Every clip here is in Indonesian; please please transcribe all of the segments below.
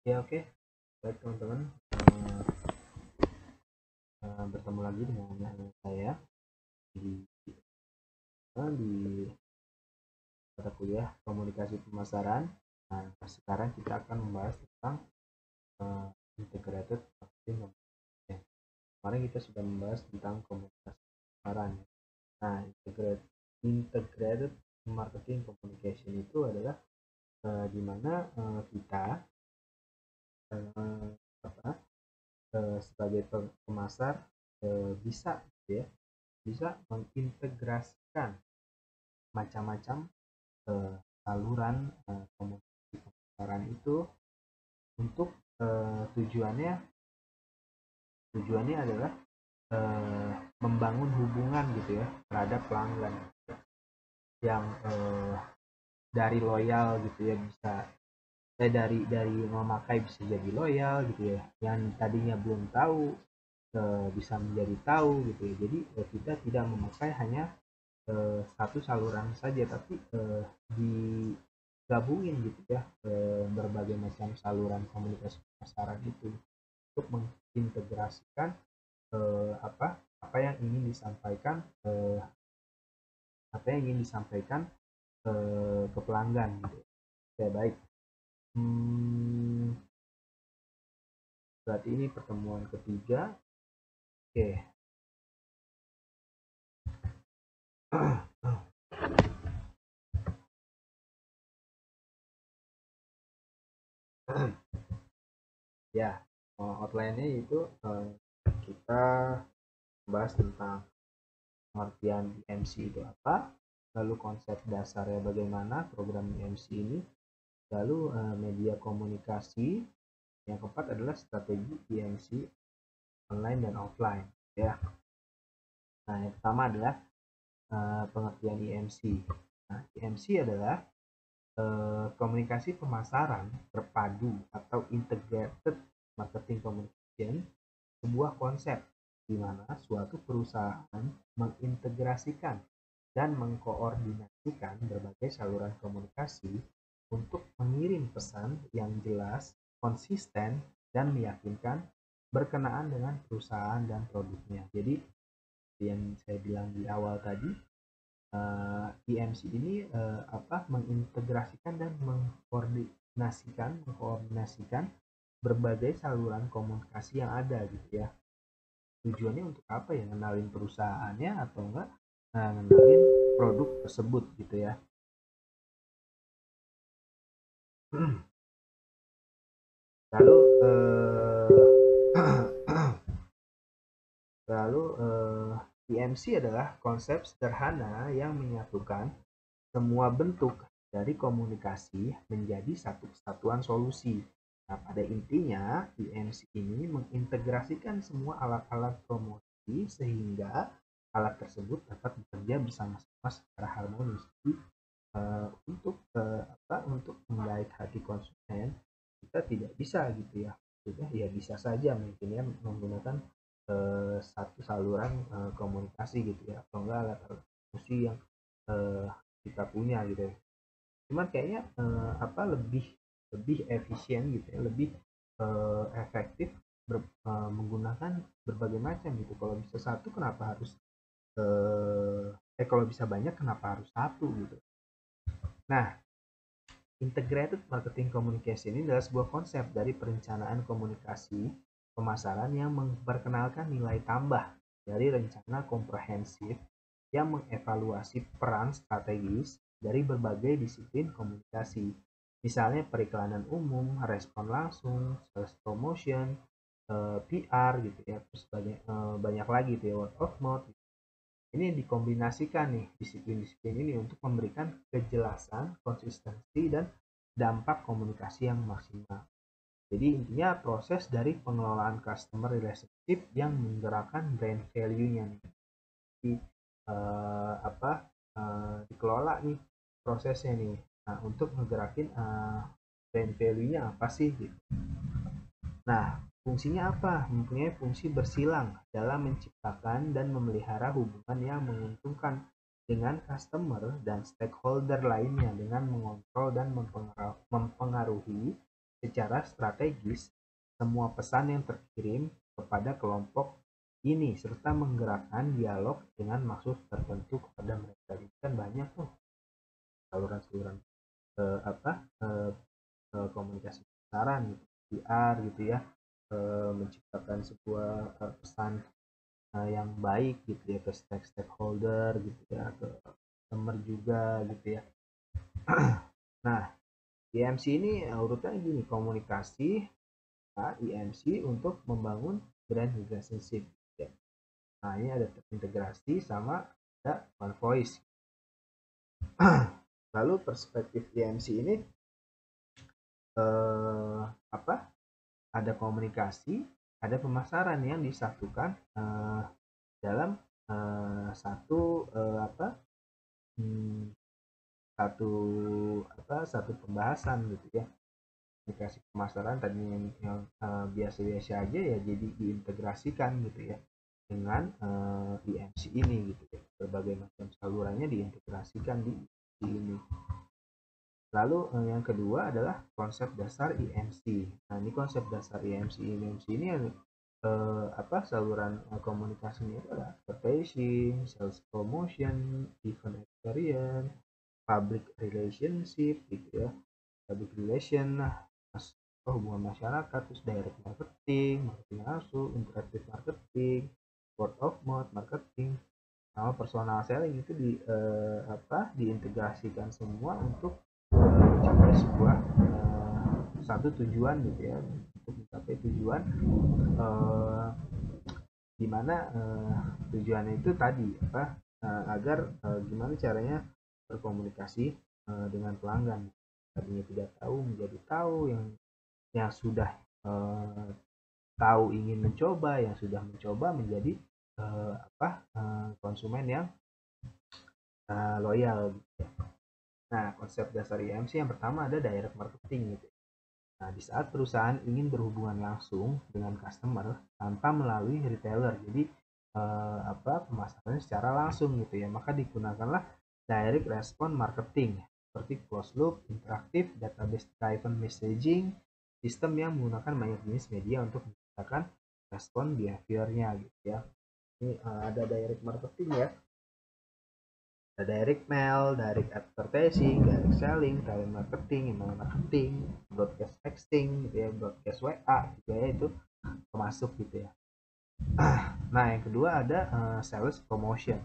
Ya, oke. Baik teman-teman, bertemu lagi dengan saya di di mata kuliah komunikasi pemasaran. Nah, sekarang kita akan membahas tentang uh, integrated marketing communication. Kemarin kita sudah membahas tentang komunikasi pemasaran. Nah, integrated marketing communication itu adalah di mana kita uh, apa, sebagai pemasar bisa gitu ya, bisa mengintegrasikan macam-macam saluran komunikasi pemasaran itu untuk tujuannya tujuannya adalah membangun hubungan gitu ya terhadap pelanggan yang dari loyal gitu ya, bisa dari memakai bisa jadi loyal gitu ya, yang tadinya belum tahu bisa menjadi tahu gitu ya. Jadi kita tidak memakai hanya satu saluran saja, tapi digabungin gitu ya, berbagai macam saluran komunikasi pemasaran itu untuk mengintegrasikan apa yang ingin disampaikan ke pelanggan gitu. Oke, baik. Berarti ini pertemuan ketiga. Oke. Ya, outline-nya itu kita bahas tentang pengertian IMC itu apa, lalu konsep dasarnya bagaimana program IMC ini, lalu media komunikasi, yang keempat adalah strategi IMC online dan offline ya. Nah, yang pertama adalah pengertian IMC. Nah, IMC adalah komunikasi pemasaran terpadu atau integrated marketing communication, sebuah konsep di mana suatu perusahaan mengintegrasikan dan mengkoordinasikan berbagai saluran komunikasi untuk mengirim pesan yang jelas, konsisten, dan meyakinkan berkenaan dengan perusahaan dan produknya. Jadi yang saya bilang di awal tadi, IMC ini mengintegrasikan dan mengkoordinasikan berbagai saluran komunikasi yang ada gitu ya. Tujuannya untuk apa ya? Ngenalin perusahaannya atau enggak ngenalin produk tersebut gitu ya. Lalu IMC adalah konsep sederhana yang menyatukan semua bentuk dari komunikasi menjadi satu kesatuan solusi. Nah, pada intinya, IMC ini mengintegrasikan semua alat-alat promosi sehingga alat tersebut dapat bekerja bersama-sama secara harmonis. Jadi, untuk menggait hati konsumen, kita tidak bisa gitu ya. Sudah ya, bisa saja mungkin ya menggunakan satu saluran komunikasi gitu ya, atau enggak alat-alat promosi yang kita punya gitu ya. Cuman kayaknya lebih lebih efisien gitu ya, lebih efektif menggunakan berbagai macam gitu. Kalau bisa satu kenapa harus kalau bisa banyak kenapa harus satu gitu. Nah, integrated marketing communication ini adalah sebuah konsep dari perencanaan komunikasi pemasaran yang memperkenalkan nilai tambah dari rencana komprehensif yang mengevaluasi peran strategis dari berbagai disiplin komunikasi. Misalnya periklanan umum, respon langsung, sales promotion, PR gitu ya, terus banyak lagi gitu ya, word of mouth. Ini dikombinasikan nih disiplin-disiplin ini untuk memberikan kejelasan, konsistensi, dan dampak komunikasi yang maksimal. Jadi intinya proses dari pengelolaan customer relationship yang menggerakkan brand value-nya nih. Jadi dikelola nih prosesnya nih. Nah, untuk menggerakin brand value-nya apa sih gitu. Nah, fungsinya apa? Mempunyai fungsi bersilang dalam menciptakan dan memelihara hubungan yang menguntungkan dengan customer dan stakeholder lainnya dengan mengontrol dan mempengaruhi secara strategis semua pesan yang terkirim kepada kelompok ini serta menggerakkan dialog dengan maksud tertentu kepada mereka. Jadi kan banyak tuh saluran-saluran komunikasi pemasaran gitu, PR gitu ya, menciptakan sebuah pesan yang baik gitu ya ke stakeholder gitu ya, ke customer juga gitu ya. Nah, IMC ini urutannya gini, komunikasi IMC untuk membangun brand relationship ya. Nah, ini ada integrasi sama ada one voice. Lalu perspektif IMC ini ada komunikasi, ada pemasaran yang disatukan dalam satu pembahasan gitu ya. Komunikasi pemasaran tadi yang biasa-biasa aja ya jadi diintegrasikan gitu ya dengan IMC ini gitu ya. Berbagai macam salurannya diintegrasikan di ini. Lalu yang kedua adalah konsep dasar IMC. Nah, ini konsep dasar IMC. IMC ini saluran komunikasinya itu adalah advertising, sales promotion, event experience, public relationship gitu ya. Public relation, hubungan masyarakat, terus direct marketing, marketing langsung, interactive marketing, word of mouth marketing, sama personal selling itu diintegrasikan semua untuk mencapai sebuah satu tujuan gitu ya, untuk mencapai tujuan dimana tujuannya itu tadi agar gimana caranya berkomunikasi dengan pelanggan, tadinya tidak tahu menjadi tahu, yang sudah tahu ingin mencoba, yang sudah mencoba menjadi konsumen yang loyal gitu ya. Nah, konsep dasar IMC yang pertama ada direct marketing gitu. Nah, di saat perusahaan ingin berhubungan langsung dengan customer tanpa melalui retailer, jadi pemasarannya secara langsung gitu ya, maka digunakanlah direct response marketing seperti closed loop, interaktif, database driven messaging, sistem yang menggunakan banyak jenis media untuk menciptakan respon behaviornya gitu ya. Ini ada direct marketing ya. Ada direct mail, direct advertising, direct selling, talent marketing, email marketing, broadcast texting, gitu ya, broadcast WA juga ya, itu termasuk gitu ya. Nah, yang kedua ada sales promotion.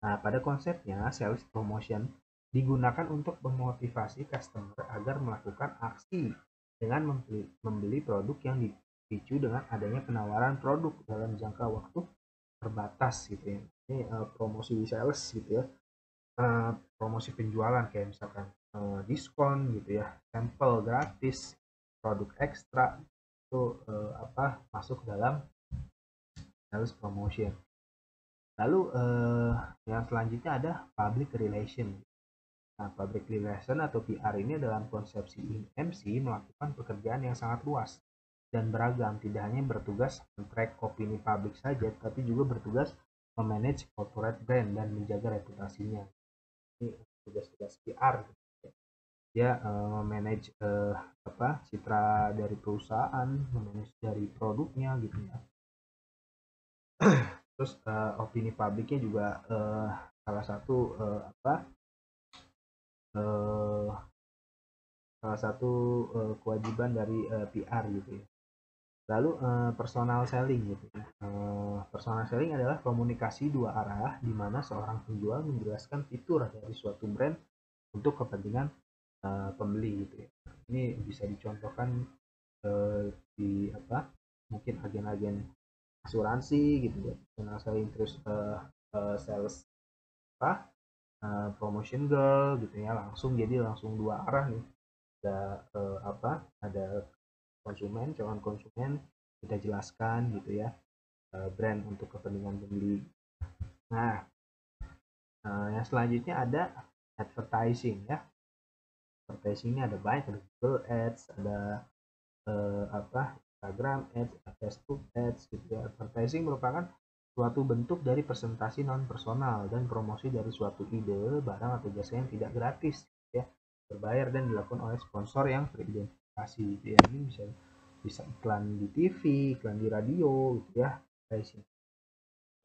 Nah, pada konsepnya sales promotion digunakan untuk memotivasi customer agar melakukan aksi dengan membeli produk yang dipicu dengan adanya penawaran produk dalam jangka waktu terbatas gitu ya. Ini promosi sales gitu ya. Promosi penjualan kayak misalkan diskon gitu ya, sampel gratis, produk ekstra itu masuk dalam sales promotion. Lalu yang selanjutnya ada public relation. Nah, public relation atau PR ini dalam konsepsi IMC melakukan pekerjaan yang sangat luas dan beragam, tidak hanya bertugas men-track opini publik saja, tapi juga bertugas memanage corporate brand dan menjaga reputasinya. Ini tugas-tugas PR gitu. Dia memanage citra dari perusahaan, memanage dari produknya gitu ya. Terus opini publiknya juga salah satu kewajiban dari PR gitu ya. Lalu personal selling gitu ya. Personal selling adalah komunikasi dua arah di mana seorang penjual menjelaskan fitur dari suatu brand untuk kepentingan pembeli gitu ya. Ini bisa dicontohkan di mungkin agen-agen asuransi gitu ya, personal selling, terus sales promotion girl gitu ya, langsung dua arah nih, ada konsumen, calon konsumen, kita jelaskan gitu ya, brand untuk kepentingan pembeli. Nah, yang selanjutnya ada advertising ya. Advertising ini ada banyak, ada Google Ads, ada Instagram Ads, Facebook Ads gitu ya. Advertising merupakan suatu bentuk dari presentasi non personal dan promosi dari suatu ide, barang atau jasa yang tidak gratis ya, berbayar dan dilakukan oleh sponsor yang teridentifikasi komunikasi gitu ya. Ini bisa iklan di TV, iklan di radio gitu ya guys.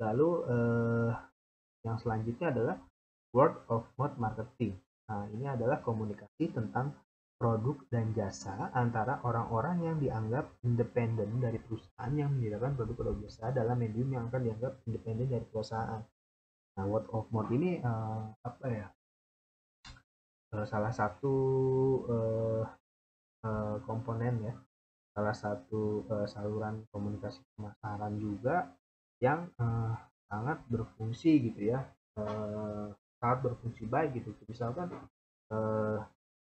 Lalu yang selanjutnya adalah word of mouth marketing. Nah, ini adalah komunikasi tentang produk dan jasa antara orang-orang yang dianggap independen dari perusahaan yang menyediakan produk atau jasa dalam medium yang akan dianggap independen dari perusahaan. Nah, word of mouth ini apa ya? Salah satu komponen ya, salah satu saluran komunikasi pemasaran juga yang sangat berfungsi gitu ya, sangat berfungsi baik gitu. Misalkan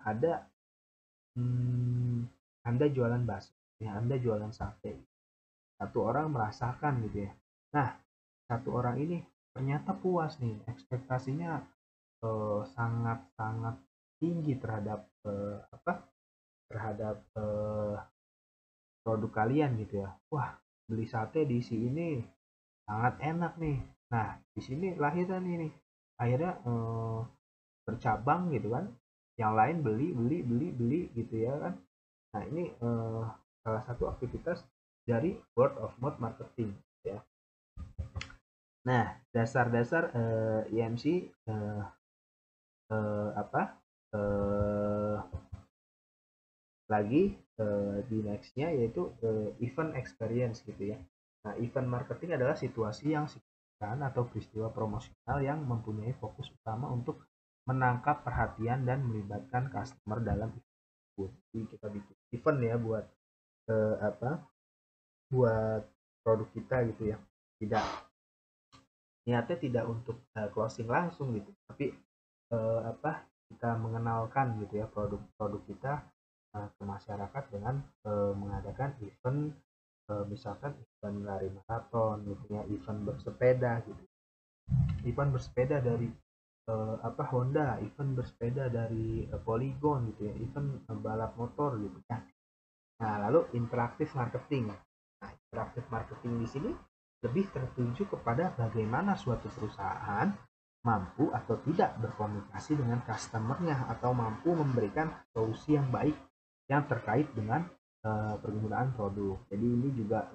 ada Anda jualan bakso, ya Anda jualan sate, satu orang merasakan gitu ya. Nah, satu orang ini ternyata puas nih, ekspektasinya sangat-sangat tinggi terhadap terhadap produk kalian gitu ya. Wah, beli sate di sini sangat enak nih. Nah, di sini lahirnya nih akhirnya bercabang gitu kan. Yang lain beli gitu ya kan. Nah, ini salah satu aktivitas dari word of mouth marketing ya. Nah, dasar-dasar IMC lagi di nextnya yaitu event experience gitu ya. Nah, event marketing adalah situasi yang signifikan atau peristiwa promosional yang mempunyai fokus utama untuk menangkap perhatian dan melibatkan customer dalam event. Jadi kita bikin event ya buat buat produk kita gitu ya. Niatnya tidak untuk closing langsung gitu, tapi kita mengenalkan gitu ya produk-produk kita ke masyarakat dengan mengadakan event, misalkan event lari maraton gitu ya, event bersepeda gitu, event bersepeda dari Honda, event bersepeda dari Polygon gitu ya, event balap motor gitu ya. Nah, lalu interaktif marketing. Nah, interaktif marketing di sini lebih tertuju kepada bagaimana suatu perusahaan mampu atau tidak berkomunikasi dengan customer-nya atau mampu memberikan solusi yang baik yang terkait dengan penggunaan produk. Jadi ini juga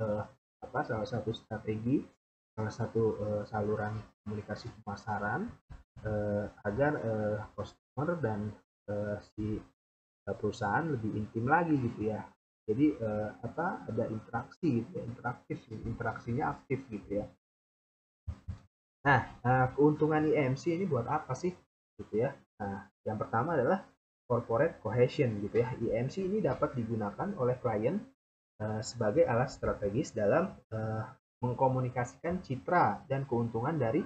salah satu strategi, salah satu saluran komunikasi pemasaran agar customer dan si perusahaan lebih intim lagi gitu ya. Jadi ada interaksi gitu ya, interaksinya aktif gitu ya. Nah, keuntungan IMC ini buat apa sih gitu ya. Nah, yang pertama adalah corporate cohesion gitu ya. IMC ini dapat digunakan oleh klien sebagai alat strategis dalam mengkomunikasikan citra dan keuntungan dari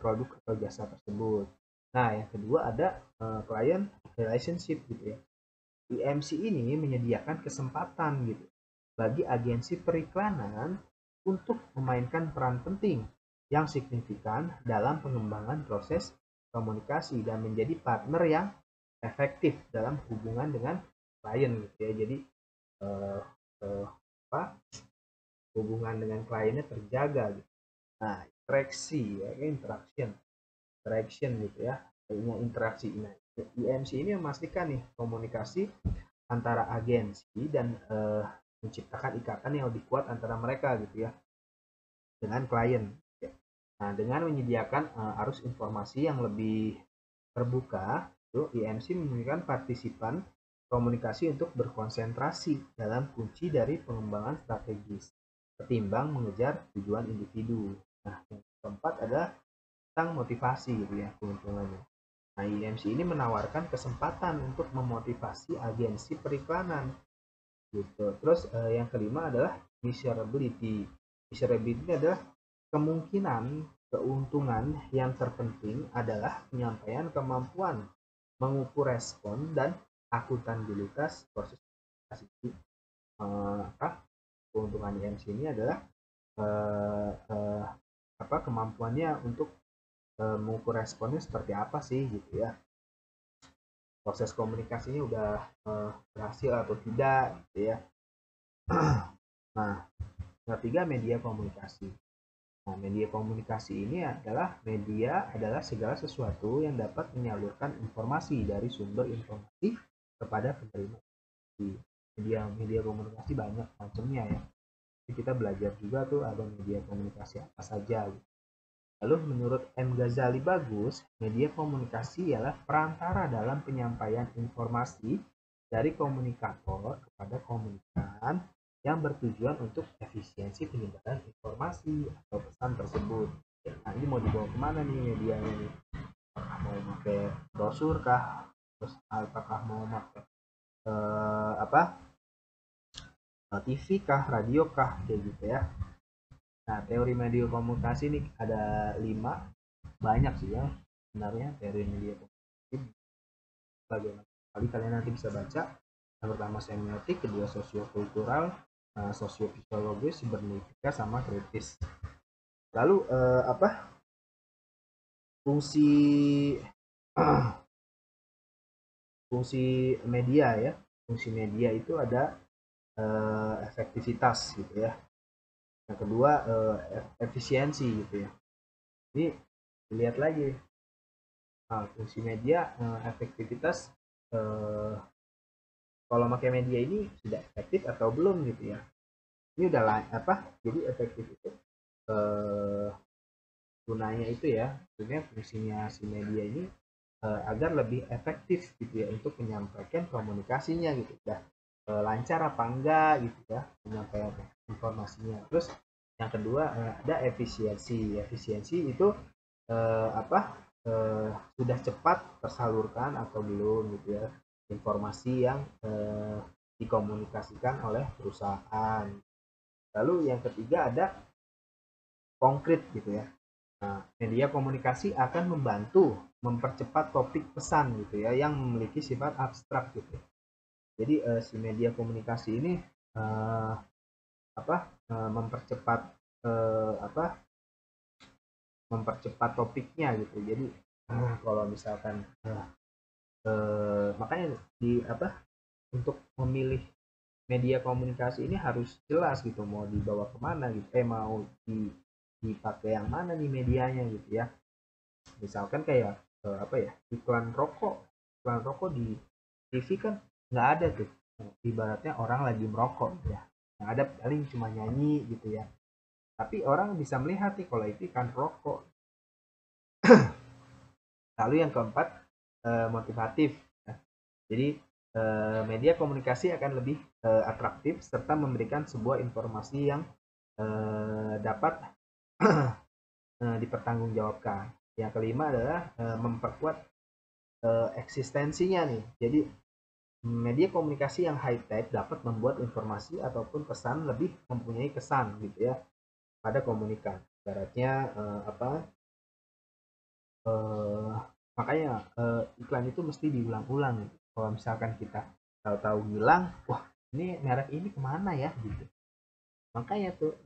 produk atau jasa tersebut. Nah, yang kedua ada client relationship gitu ya. IMC ini menyediakan kesempatan gitu bagi agensi periklanan untuk memainkan peran penting yang signifikan dalam pengembangan proses komunikasi dan menjadi partner yang efektif dalam hubungan dengan klien gitu ya. Jadi hubungan dengan kliennya terjaga gitu. Nah, interaction gitu ya. Interaksi. Nah, IMC ini memastikan nih komunikasi antara agensi dan menciptakan ikatan yang lebih kuat antara mereka gitu ya dengan klien. Nah, dengan menyediakan arus informasi yang lebih terbuka, IMC memberikan partisipan komunikasi untuk berkonsentrasi dalam kunci dari pengembangan strategis ketimbang mengejar tujuan individu. Nah, yang keempat adalah tentang motivasi gitu ya keuntungannya. Nah, IMC ini menawarkan kesempatan untuk memotivasi agensi periklanan gitu. Terus yang kelima adalah measurability. Measurability adalah kemungkinan keuntungan yang terpenting adalah penyampaian kemampuan mengukur respon dan akuntabilitas proses komunikasi. Keuntungan IMC ini adalah kemampuannya untuk mengukur responnya seperti apa sih gitu ya, proses komunikasinya udah berhasil atau tidak gitu ya. Nah, ketiga media komunikasi. Nah, media komunikasi ini adalah segala sesuatu yang dapat menyalurkan informasi dari sumber informasi kepada penerima. Di media komunikasi banyak macamnya ya. Jadi kita belajar juga tuh ada media komunikasi apa saja. Lalu menurut M. Ghazali Bagus, media komunikasi ialah perantara dalam penyampaian informasi dari komunikator kepada komunikan yang bertujuan untuk efisiensi penyebaran informasi atau pesan tersebut. Nah, ini mau dibawa kemana nih medianya nih? Apakah mau pakai brosur kah? Terus apakah mau pakai TV kah, radio kah, kayak gitu ya. Nah, teori media komunikasi ini ada 5, banyak sih ya sebenarnya teori media komunikasi. Bagaimana kali kalian nanti bisa baca. Yang pertama semiotik, kedua sosiokultural, sosiofisiologis, sibernetika, sama kritis. Lalu fungsi fungsi media ya. Fungsi media itu ada efektivitas gitu ya. Yang kedua efisiensi gitu ya. Ini lihat lagi fungsi media, efektivitas, kalau pakai media ini sudah efektif atau belum gitu ya. Ini udah jadi efektif itu gunanya itu ya, maksudnya fungsinya si media ini agar lebih efektif gitu ya untuk menyampaikan komunikasinya gitu. Udah lancar apa enggak gitu ya menyampaikan informasinya. Terus yang kedua ada efisiensi. Efisiensi itu sudah cepat tersalurkan atau belum gitu ya informasi yang dikomunikasikan oleh perusahaan. Lalu yang ketiga ada konkret gitu ya. Nah, media komunikasi akan membantu mempercepat topik pesan gitu ya yang memiliki sifat abstrak gitu. Jadi si media komunikasi ini mempercepat mempercepat topiknya gitu. Jadi kalau misalkan makanya untuk memilih media komunikasi ini harus jelas gitu mau dibawa kemana gitu, mau dipakai yang mana nih medianya gitu ya. Misalkan kayak iklan rokok di TV kan nggak ada tuh, ibaratnya orang lagi merokok gitu ya, yang ada paling cuma nyanyi gitu ya, tapi orang bisa melihat nih kalau itu iklan rokok. Lalu yang keempat motivatif ya. Jadi media komunikasi akan lebih atraktif serta memberikan sebuah informasi yang dapat dipertanggungjawabkan. Yang kelima adalah memperkuat eksistensinya nih. Jadi media komunikasi yang high tech dapat membuat informasi ataupun pesan lebih mempunyai kesan gitu ya pada komunikan. Ibaratnya makanya iklan itu mesti diulang-ulang gitu. Kalau misalkan kita tahu-tahu hilang, wah ini merek ini kemana ya gitu. Makanya tuh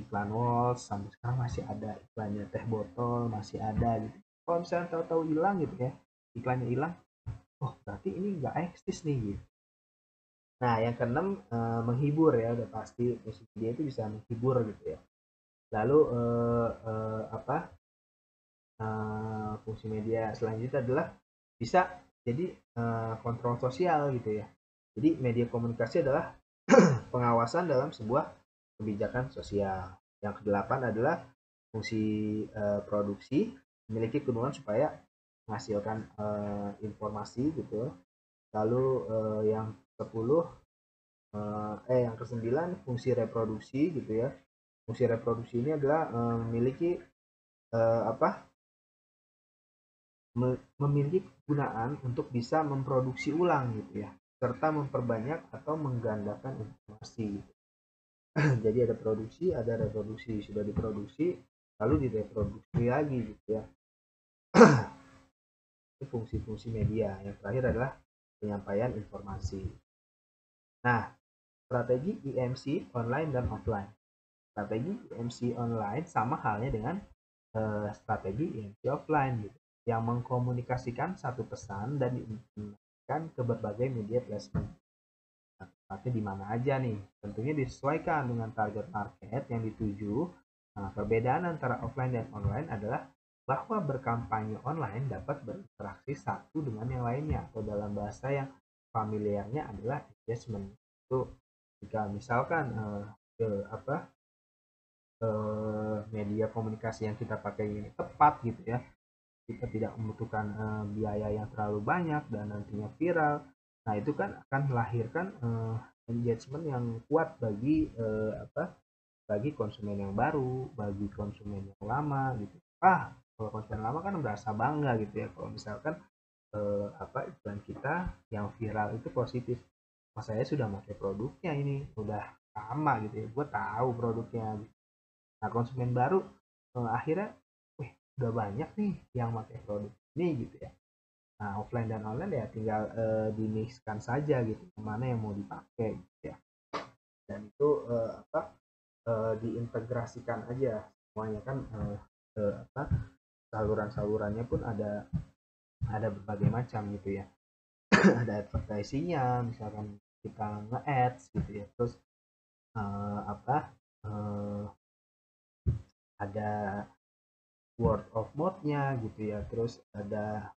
iklan Walls sampai sekarang masih ada, iklannya teh botol masih ada gitu. Kalau misalkan tahu-tahu hilang gitu ya, iklannya hilang, oh berarti ini nggak eksis nih gitu. Nah yang keenam menghibur ya, udah pasti musik dia itu bisa menghibur gitu ya. Lalu fungsi media selanjutnya adalah bisa jadi kontrol sosial gitu ya. Jadi media komunikasi adalah pengawasan dalam sebuah kebijakan sosial. Yang kedelapan adalah fungsi produksi, memiliki keuntungan supaya menghasilkan informasi gitu. Lalu yang yang ke-9 fungsi reproduksi gitu ya. Fungsi reproduksi ini adalah memiliki memiliki kegunaan untuk bisa memproduksi ulang gitu ya, serta memperbanyak atau menggandakan informasi. Jadi ada produksi, ada reproduksi, sudah diproduksi lalu direproduksi lagi gitu ya. Itu fungsi-fungsi media. Yang terakhir adalah penyampaian informasi. Nah, strategi IMC online dan offline. Strategi IMC online sama halnya dengan strategi IMC offline gitu, yang mengkomunikasikan satu pesan dan diimplementasikan ke berbagai media placement. Nah, tempatnya di mana aja nih? Tentunya disesuaikan dengan target market yang dituju. Nah, perbedaan antara offline dan online adalah bahwa berkampanye online dapat berinteraksi satu dengan yang lainnya, atau dalam bahasa yang familiarnya adalah engagement. Itu jika misalkan media komunikasi yang kita pakai ini tepat gitu ya, kita tidak membutuhkan biaya yang terlalu banyak dan nantinya viral, nah itu kan akan melahirkan engagement yang kuat bagi bagi konsumen yang baru, bagi konsumen yang lama gitu. Kalau konsumen lama kan merasa bangga gitu ya kalau misalkan iklan kita yang viral itu positif. Mas saya sudah pakai produknya ini, udah lama gitu ya, gue tahu produknya. Nah konsumen baru akhirnya, wih udah banyak nih yang pakai produk ini gitu ya. Nah offline dan online ya tinggal dimixkan saja gitu, mana yang mau dipakai gitu ya. Dan itu diintegrasikan aja semuanya kan, saluran-salurannya pun ada berbagai macam gitu ya. Ada advertisingnya, misalkan kita nge-ads gitu ya, terus eh, apa eh, ada word of mouth-nya gitu ya, terus ada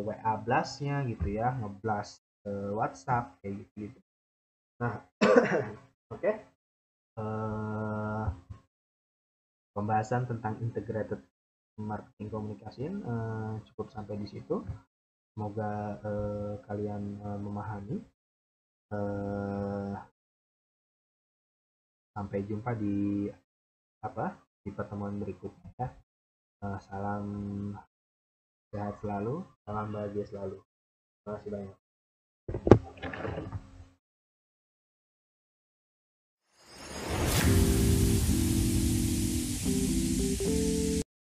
WA blast-nya gitu ya, ngeblast WhatsApp kayak gitu. Nah, oke. Okay. Pembahasan tentang integrated marketing communication cukup sampai di situ. Semoga kalian memahami. Sampai jumpa di pertemuan berikutnya ya. Salam sehat selalu, salam bahagia selalu. Terima kasih banyak.